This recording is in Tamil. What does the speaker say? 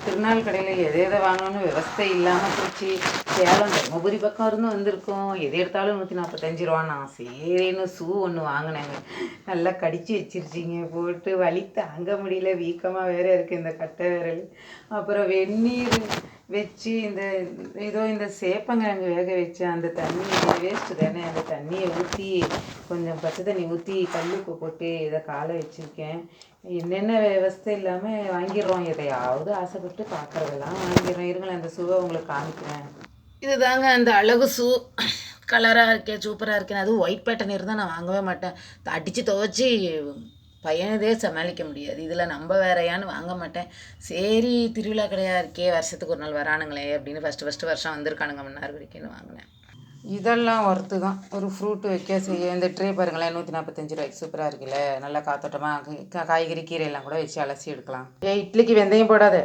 திருநாள் கடையில் எதை வாங்கணும்னு விவஸ்தை இல்லாமல் போச்சு. சேலம் தர்மபுரி பக்கம் இருந்து வந்திருக்கோம். எது எடுத்தாலும் 145 ரூபாண்ணா. சரின்னு ஷூ ஒன்று வாங்கினேங்க. நல்லா கடிச்சு வச்சிருச்சிங்க. போட்டு வலி தாங்க முடியல. வீக்கமாக வேற இருக்குது இந்த கட்டை விரல். அப்புறம் வெந்நீர் வச்சு இந்த சேப்பங்கிழங்கு வேக வச்சு அந்த தண்ணி வேஸ்ட்டு தானே, அந்த தண்ணியை ஊற்றி கொஞ்சம் பச்சை தண்ணி ஊற்றி கல்லுப்பு போட்டு இதை காலை வச்சுருக்கேன். என்னென்ன விவஸ்தை இல்லாமல் வாங்கிடுறோம். எதையாவது ஆசைப்பட்டு பார்க்குறதெல்லாம் வாங்கிடுறோம். இருங்களேன் அந்த ஷூவை உங்களுக்கு காமிக்கிறேன். இது தாங்க அந்த அழகு ஷூ. கலராக இருக்கேன், சூப்பராக இருக்கேன். அதுவும் ஒயிட் பேட்டர்ன் இருந்தால் நான் வாங்கவே மாட்டேன். அடித்து துவச்சி பையனதே சமாளிக்க முடியாது. இதில் நம்ம வேறையான்னு வாங்க மாட்டேன். சரி திருவிழா கடையாக இருக்கே, வருஷத்துக்கு ஒரு நாள் வரானுங்களே அப்படின்னு ஃபஸ்ட்டு வருஷம் வந்திருக்கானுங்க மன்னார்குடிக்குன்னு வாங்கினேன். இதெல்லாம் ஒர்த்து தான். ஒரு ஃப்ரூட்டு வைக்க செய்ய இந்த ட்ரே பாருங்களேன், 145 ரூபாய்க்கு சூப்பராக இருக்குல்ல. நல்லா காத்தோட்டமாக காய்கறி கீரையெல்லாம் கூட வச்சு அலசி எடுக்கலாம். இட்லிக்கு வெந்தயம் போடாத.